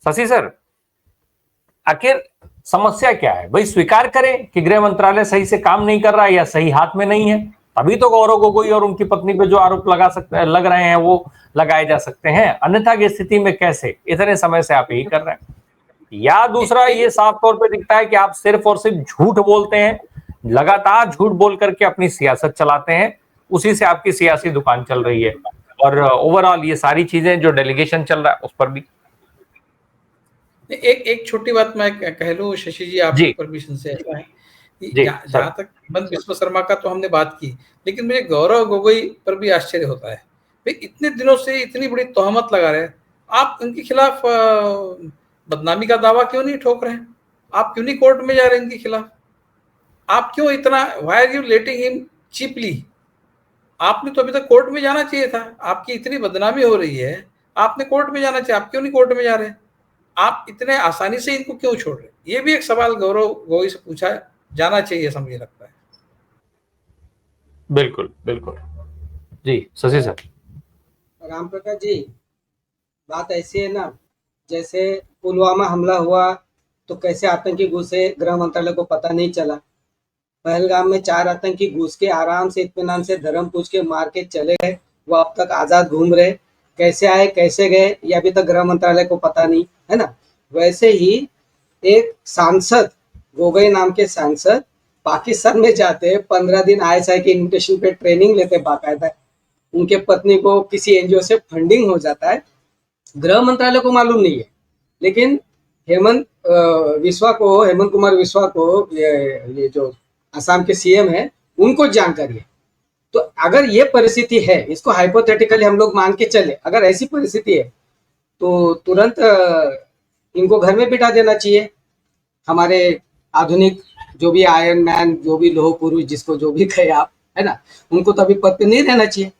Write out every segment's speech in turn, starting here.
Shashi sir, आखिर समस्या क्या है? भाई स्वीकार करें कि गृह मंत्रालय सही से काम नहीं कर रहा है या सही हाथ में नहीं है, तभी तो गौरव गोगोई और उनकी पत्नी पे जो आरोप लग रहे हैं वो लगाए जा सकते हैं। अन्यथा की स्थिति में कैसे इतने समय से आप यही कर रहे हैं? या दूसरा, ये साफ तौर पे दिखता है कि आप सिर्फ और सिर्फ झूठ बोलते हैं, लगातार झूठ बोल करके अपनी सियासत चलाते हैं, उसी से आपकी सियासी दुकान चल रही है। और ओवरऑल ये सारी चीजें जो डेलीगेशन चल रहा है उस पर भी एक छोटी बात मैं कह लूं शशि जी, आपकी परमिशन से। ऐसा है जहां तक हेमंत बिस्वा शर्मा का तो हमने बात की, लेकिन मुझे गौरव गोगोई पर भी आश्चर्य होता है। भाई इतने दिनों से इतनी बड़ी तोहमत लगा रहे हैं, आप उनके खिलाफ बदनामी का दावा क्यों नहीं ठोक रहे हैं? आप क्यों नहीं कोर्ट में जा रहे हैं इनके खिलाफ? आप क्यों इतना, why are you letting him cheaply? आपने तो अभी तक कोर्ट में जाना चाहिए था। आपकी इतनी बदनामी हो रही है, आपने कोर्ट में जाना चाहिए। आप क्यों नहीं कोर्ट में जा रहे हैं? आप इतने आसानी से इनको क्यों छोड़ रहे? ये भी एक सवाल गौरव गोगोई से पूछा जाना चाहिए, ऐसा मुझे लगता है। बिल्कुल बिल्कुल जी। शशि सर। राम प्रकाश जी, बात ऐसी है ना, जैसे पुलवामा हमला हुआ तो कैसे आतंकी घुसे गृह मंत्रालय को पता नहीं चला। पहलगाम में 4 आतंकी घुस के आराम से इत्मीनान से धर्म पूछ के मार के चले गए, वो अब तक आजाद घूम रहे। कैसे आए कैसे गए ये अभी तक गृह मंत्रालय को पता नहीं है ना। वैसे ही एक सांसद, गोगोई नाम के सांसद पाकिस्तान में जाते 15 दिन ISI के इन्विटेशन पे ट्रेनिंग लेते बाकायदा। उनके पत्नी को किसी एनजीओ से फंडिंग हो जाता है, गृह मंत्रालय को मालूम नहीं है, लेकिन हेमंत कुमार विश्वा को ये जो असम के सीएम है उनको जानकारी है। तो अगर ये परिस्थिति है, इसको हाइपोथेटिकली हम लोग मान के चले, अगर ऐसी परिस्थिति है तो तुरंत इनको घर में बिठा देना चाहिए। हमारे आधुनिक जो भी आयरन मैन, जो भी लोह पुरुष, जिसको जो भी कहे आप, है ना, उनको तो अभी पद पे नहीं रहना चाहिए।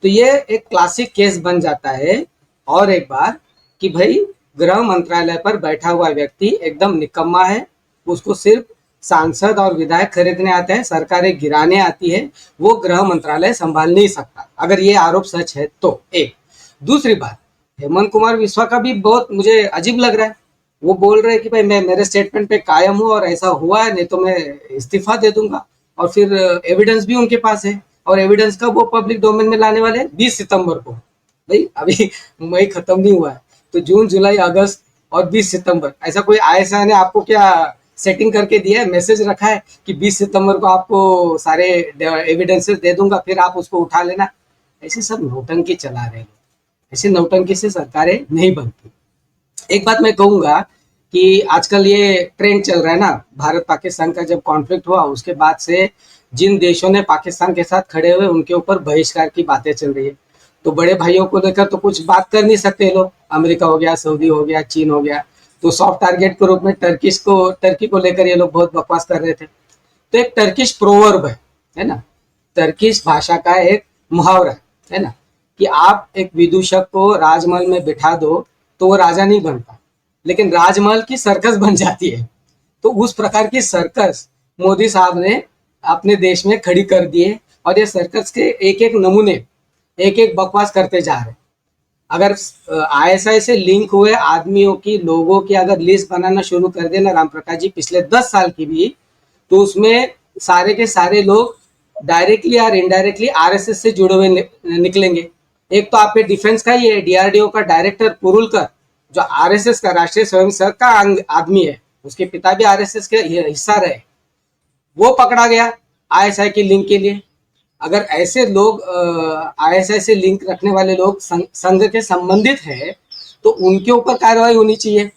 तो ये एक क्लासिक केस बन जाता है और एक बार कि भाई गृह मंत्रालय पर बैठा हुआ व्यक्ति एकदम निकम्मा है, उसको सिर्फ सांसद और विधायक खरीदने आते हैं, सरकारें गिराने आती है, वो गृह मंत्रालय संभाल नहीं सकता, अगर ये आरोप सच है तो। एक दूसरी बात, हेमंत कुमार विश्वा का भी बहुत मुझे अजीब लग रहा है। वो बोल रहे हैं कि भाई मैं मेरे स्टेटमेंट पे कायम हूँ और ऐसा हुआ है, नहीं तो मैं इस्तीफा दे दूंगा। और फिर एविडेंस भी उनके पास है, और एविडेंस का वो पब्लिक डोमेन में लाने वाले 20 सितंबर को। भाई अभी मई खत्म नहीं हुआ है, तो जून जुलाई अगस्त और 20 सितंबर, ऐसा कोई ISI ने आपको क्या सेटिंग करके दिया है, मैसेज रखा है कि 20 सितंबर को आपको सारे एविडेंसेस दे दूंगा, फिर आप उसको उठा लेना? ऐसे सब नौटंकी चला रहे हैं। ऐसी नौटंकी से सरकारें नहीं बनती। एक बात मैं कहूंगा कि आजकल ये ट्रेंड चल रहा है ना, भारत पाकिस्तान का जब कॉन्फ्लिक्ट हुआ उसके बाद से जिन देशों ने पाकिस्तान के साथ खड़े हुए उनके ऊपर बहिष्कार की बातें चल रही है। तो बड़े भाइयों को लेकर तो कुछ बात कर नहीं सकते लोग, अमेरिका हो गया, सऊदी हो गया, चीन हो गया, तो सॉफ्ट टारगेट के रूप में टर्की को लेकर ये लोग बहुत बकवास कर रहे थे। तो एक टर्किश प्रोवर्ब है ना, टर्किश भाषा का एक मुहावरा है ना, कि आप एक विदूषक को राजमहल में बिठा दो तो वो राजा नहीं बनता, लेकिन राजमहल की सर्कस बन जाती है। तो उस प्रकार की सर्कस मोदी साहब ने अपने देश में खड़ी कर दी है, और ये सर्कस के एक एक नमूने, एक एक बकवास करते जा रहे हैं। अगर ISI से लिंक हुए आदमियों की, लोगों की अगर लिस्ट बनाना शुरू कर देना राम प्रकाश जी, पिछले 10 साल की भी, तो उसमें सारे के सारे लोग डायरेक्टली और इनडायरेक्टली RSS से जुड़े हुए निकलेंगे। एक तो आपके डिफेंस का ही है, DRDO का डायरेक्टर पुरुलकर, जो RSS का, राष्ट्रीय स्वयंसेवक का आदमी है, उसके पिता भी RSS के हिस्सा रहे, वो पकड़ा गया ISI की लिंक के लिए। अगर ऐसे लोग ISI से लिंक रखने वाले लोग संघ के संबंधित है तो उनके ऊपर कार्रवाई होनी चाहिए,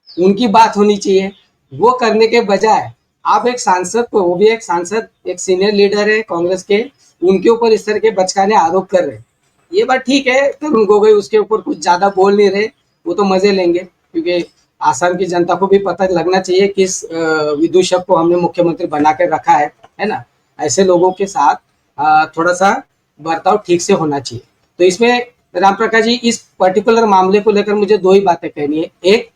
उनकी बात होनी चाहिए। वो करने के बजाय आप एक सांसद को, वो भी एक सांसद, एक सीनियर लीडर है कांग्रेस के, उनके ऊपर इस तरह के बचकाने आरोप कर रहे हैं। ये बात ठीक है, तरुण गोगोई उसके ऊपर कुछ ज्यादा बोल नहीं रहे, वो तो मजे लेंगे, क्योंकि आसाम की जनता को भी पता लगना चाहिए किस विदूषक को हमने मुख्यमंत्री बना के रखा है ना। ऐसे लोगों के साथ थोड़ा सा बर्ताव ठीक से होना चाहिए। तो इसमें राम प्रकाश जी, इस पर्टिकुलर मामले को लेकर मुझे 2 ही बातें कहनी है। एक,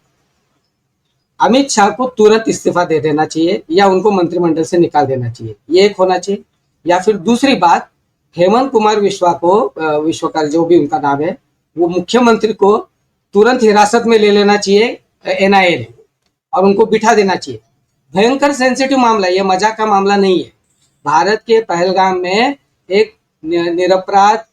अमित शाह को तुरंत इस्तीफा दे देना चाहिए या उनको मंत्रिमंडल से निकाल देना चाहिए, ये एक होना चाहिए। या फिर दूसरी बात, हेमंत कुमार विश्वा को, विश्वकर जो भी उनका नाम है, वो मुख्यमंत्री को तुरंत हिरासत में ले लेना चाहिए एनआईए ने और उनको बिठा देना चाहिए। भयंकर सेंसिटिव मामला है, ये मजाक का मामला नहीं है। भारत के पहलगाम में एक निरपराध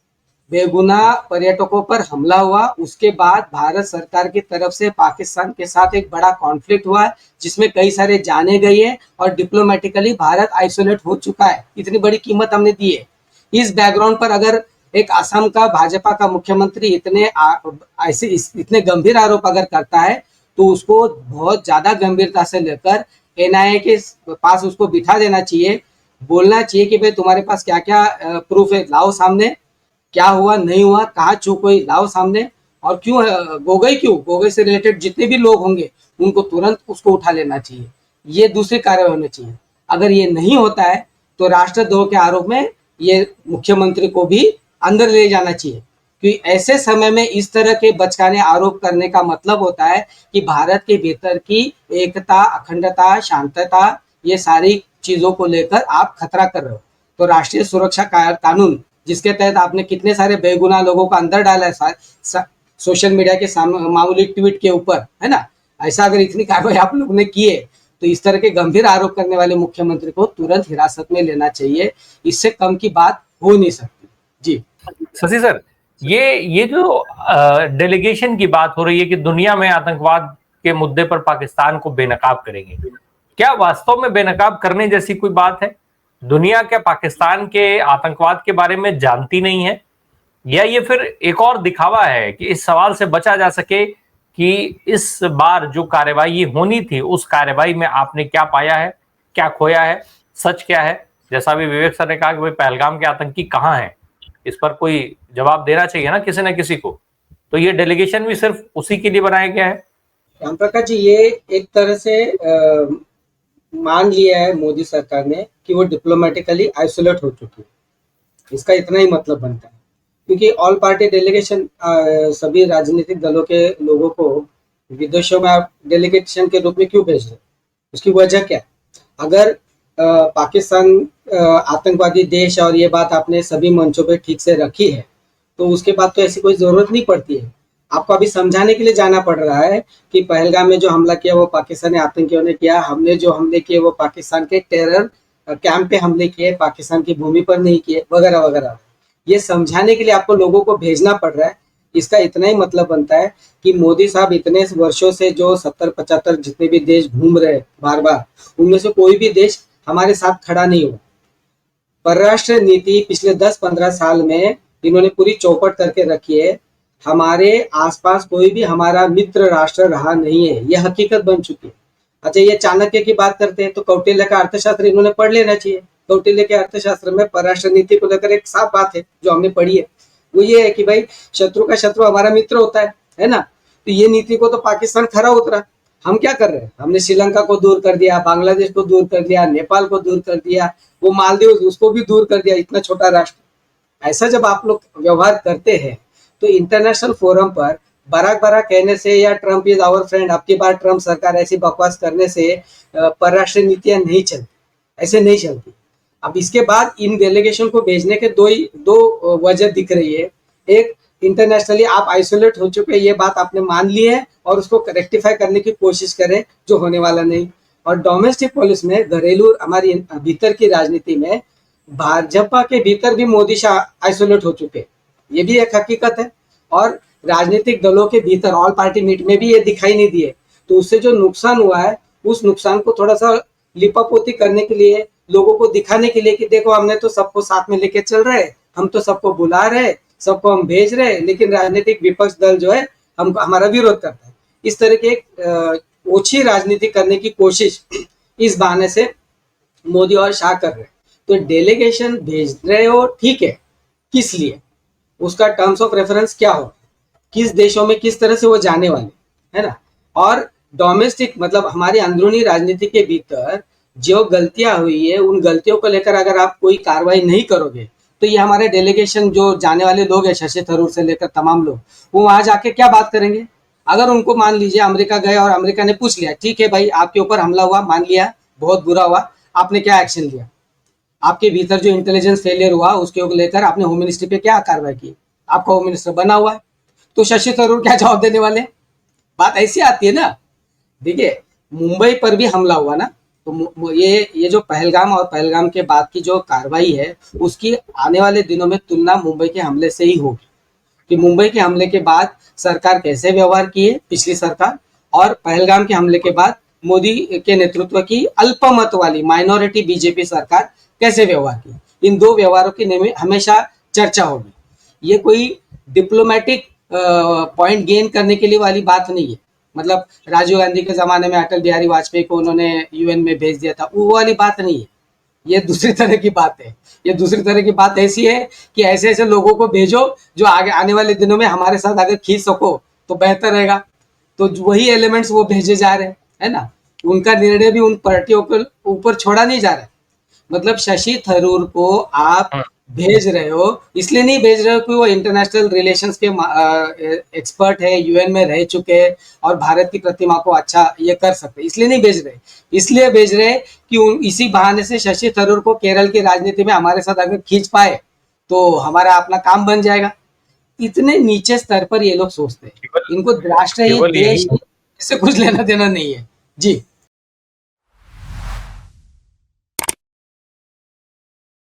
बेगुनाह पर्यटकों पर हमला हुआ, उसके बाद भारत सरकार की तरफ से पाकिस्तान के साथ एक बड़ा कॉन्फ्लिक्ट हुआ जिसमें कई सारे जाने गए हैं और डिप्लोमेटिकली भारत आइसोलेट हो चुका है। इतनी बड़ी कीमत हमने दी है। इस बैकग्राउंड पर अगर एक असम का भाजपा का मुख्यमंत्री इतने गंभीर आरोप अगर करता है तो उसको बहुत ज्यादा गंभीरता से लेकर एनआईए के पास उसको बिठा देना चाहिए, बोलना चाहिए कि भाई तुम्हारे पास क्या क्या प्रूफ है, लाओ सामने, क्या हुआ नहीं हुआ, कहाँ चूक हुई, लाओ सामने। और क्यों गोगोई से रिलेटेड जितने भी लोग होंगे उनको तुरंत उसको उठा लेना चाहिए। ये दूसरी कार्रवाई होनी चाहिए। अगर ये नहीं होता है तो राष्ट्रद्रोह के आरोप में ये मुख्यमंत्री को भी अंदर ले जाना चाहिए, क्योंकि ऐसे समय में इस तरह के बचकाने आरोप करने का मतलब होता है कि भारत के भीतर की एकता, अखंडता, शांतता, ये सारी चीजों को लेकर आप खतरा कर रहे हो। तो राष्ट्रीय सुरक्षा कानून जिसके तहत आपने कितने सारे बेगुनाह लोगों को अंदर डाला है सोशल मीडिया के मामूली ट्वीट के ऊपर, है ना, ऐसा अगर इतनी कार्रवाई आप लोग ने की है तो इस तरह के गंभीर आरोप करने वाले मुख्यमंत्री को तुरंत हिरासत में लेना चाहिए। इससे कम की बात हो नहीं सकती। जी शशि सर, ये जो डेलीगेशन की बात हो रही है कि दुनिया में आतंकवाद के मुद्दे पर पाकिस्तान को बेनकाब करेंगे, क्या वास्तव में बेनकाब करने जैसी कोई बात है? दुनिया क्या पाकिस्तान के आतंकवाद के बारे में जानती नहीं है, या ये फिर एक और दिखावा है कि इस सवाल से बचा जा सके कि इस बार जो कार्रवाई होनी थी उस कार्रवाई में आपने क्या पाया है, क्या खोया है, सच क्या है? जैसा भी विवेक सर ने कहा कि भाई पहलगाम के आतंकी कहाँ हैं, इस पर कोई जवाब देना चाहिए ना किसी न किसी को। तो ये डेलीगेशन भी सिर्फ उसी के लिए बनाया गया है। राम प्रकाश जी, ये एक तरह से मान लिया है मोदी सरकार ने कि वो डिप्लोमेटिकली आइसोलेट हो चुकी है। इसका इतना ही मतलब बनता है, क्योंकि ऑल पार्टी डेलीगेशन सभी राजनीतिक दलों के लोगों को विदेशों में आप डेलीगेशन के रूप में क्यों भेज रहे? उसकी वजह क्या है? अगर पाकिस्तान आतंकवादी देश और ये बात आपने सभी मंचों पे ठीक से रखी है तो उसके बाद तो ऐसी कोई जरूरत नहीं पड़ती है। आपको अभी समझाने के लिए जाना पड़ रहा है कि पहलगाम में जो हमला किया वो पाकिस्तानी आतंकियों ने किया, हमने जो हमले किए वो पाकिस्तान के टेरर कैंप पे हमले किए, पाकिस्तान की भूमि पर नहीं किए, वगैरह वगैरह। ये समझाने के लिए आपको लोगों को भेजना पड़ रहा है। इसका इतना ही मतलब बनता है कि मोदी साहब इतने वर्षों से जो 70-75 जितने भी देश घूम रहे बार बार, उनमें से कोई भी देश हमारे साथ खड़ा नहीं हुआ। परराष्ट्र नीति पिछले 10-15 साल में इन्होंने पूरी चौपट करके रखी है। हमारे आसपास कोई भी हमारा मित्र राष्ट्र रहा नहीं है, यह हकीकत बन चुकी है। अच्छा, ये चाणक्य की बात करते हैं तो कौटिल्य का अर्थशास्त्र इन्होंने पढ़ लेना चाहिए। कौटिल्य के अर्थशास्त्र में परराष्ट्र नीति को लेकर एक साफ बात है जो हमने पढ़ी है, वो ये है कि भाई शत्रु का शत्रु हमारा मित्र होता है ना। तो ये नीति को तो पाकिस्तान खरा उतरा। हम क्या कर रहे हैं? हमने श्रीलंका को दूर कर दिया, बांग्लादेश को दूर कर दिया, नेपाल को दूर कर दिया, वो मालदीव उसको भी दूर कर दिया, इतना छोटा राष्ट्र। ऐसा जब आप लोग व्यवहार करते हैं तो इंटरनेशनल फोरम पर बराक कहने से या ट्रम्प इज आवर फ्रेंड, अब की बार ट्रम्प सरकार ऐसी बकवास करने से परराष्ट्र नीतियां नहीं चलती, ऐसे नहीं चलती। अब इसके बाद इन डेलीगेशन को भेजने के दो वजह दिख रही है। एक, इंटरनेशनली आप आइसोलेट हो चुके हैं, ये बात आपने मान ली है और उसको रेक्टिफाई करने की कोशिश करें, जो होने वाला नहीं। और डोमेस्टिक पॉलिसी में, घरेलू हमारी भीतर की राजनीति में भाजपा के भीतर भी मोदी शाह आइसोलेट हो चुके, ये भी एक हकीकत है। और राजनीतिक दलों के भीतर ऑल पार्टी मीट में भी ये दिखाई नहीं दिए। तो उससे जो नुकसान हुआ है उस नुकसान को थोड़ा सा लिपापोती करने के लिए, लोगों को दिखाने के लिए कि देखो हमने तो सबको साथ में लेके चल रहे, हम तो सबको बुला रहे, सबको हम भेज रहे, लेकिन राजनीतिक विपक्ष दल जो है हमको हमारा विरोध करता है। इस तरह के ओछी राजनीति करने की कोशिश इस बहाने से मोदी और शाह कर रहे हैं। तो डेलीगेशन भेज रहे हो, ठीक है, किस लिए, उसका टर्म्स ऑफ रेफरेंस क्या हो, किस देशों में किस तरह से वो जाने वाले, है ना। और डोमेस्टिक मतलब हमारी अंदरूनी राजनीति के भीतर जो गलतियां हुई है उन गलतियों को लेकर अगर आप कोई कार्रवाई नहीं करोगे तो ये हमारे डेलीगेशन जो जाने वाले लोग हैं, शशि थरूर से लेकर तमाम लोग, वो वहां जाके क्या बात करेंगे? अगर उनको मान लीजिए अमेरिका गए और अमेरिका ने पूछ लिया, ठीक है भाई आपके ऊपर हमला हुआ, मान लिया बहुत बुरा हुआ, आपने क्या एक्शन लिया, आपके भीतर जो इंटेलिजेंस फेलियर हुआ उसके लेकर आपने होम मिनिस्ट्री पे क्या कार्रवाई की, आपका होम मिनिस्टर बना हुआ है, तो शशि थरूर क्या जवाब देने वाले? बात ऐसी आती है ना। देखिए, मुंबई पर भी हमला हुआ ना, तो ये जो पहलगाम और पहलगाम के बाद की जो कार्रवाई है, उसकी आने वाले दिनों में तुलना मुंबई के हमले से ही होगी कि मुंबई के हमले के बाद सरकार कैसे व्यवहार किए, पिछली सरकार, और पहलगाम के हमले के बाद मोदी के नेतृत्व की अल्पमत वाली माइनॉरिटी बीजेपी सरकार कैसे व्यवहार की। इन दो व्यवहारों की हमेशा चर्चा होगी। ये कोई डिप्लोमेटिक पॉइंट गेन करने के लिए वाली बात नहीं है। मतलब राजीव गांधी के जमाने में अटल बिहारी वाजपेयी को उन्होंने यूएन में भेज दिया था, वो वाली बात नहीं है। ये दूसरी तरह की बात है। ये दूसरी तरह की बात ऐसी है कि ऐसे ऐसे लोगों को भेजो जो आगे आने वाले दिनों में हमारे साथ अगर खींच सको तो बेहतर रहेगा। तो वही एलिमेंट्स वो भेजे जा रहे हैं, है ना। उनका निर्णय भी उन पार्टियों के ऊपर छोड़ा नहीं जा रहा है। मतलब शशि थरूर को आप भेज रहे हो, इसलिए नहीं भेज रहे हो कि वो इंटरनेशनल रिलेशंस के एक्सपर्ट है, यूएन में रह चुके हैं और भारत की प्रतिमा को अच्छा ये कर सकते, इसलिए नहीं भेज रहे। इसलिए भेज रहे कि इसी बहाने से शशि थरूर को केरल की राजनीति में हमारे साथ अगर खींच पाए तो हमारा अपना काम बन जाएगा। इतने नीचे स्तर पर ये लोग सोचते हैं। इनको राष्ट्र ही, देश ही, इससे कुछ लेना देना नहीं है। जी।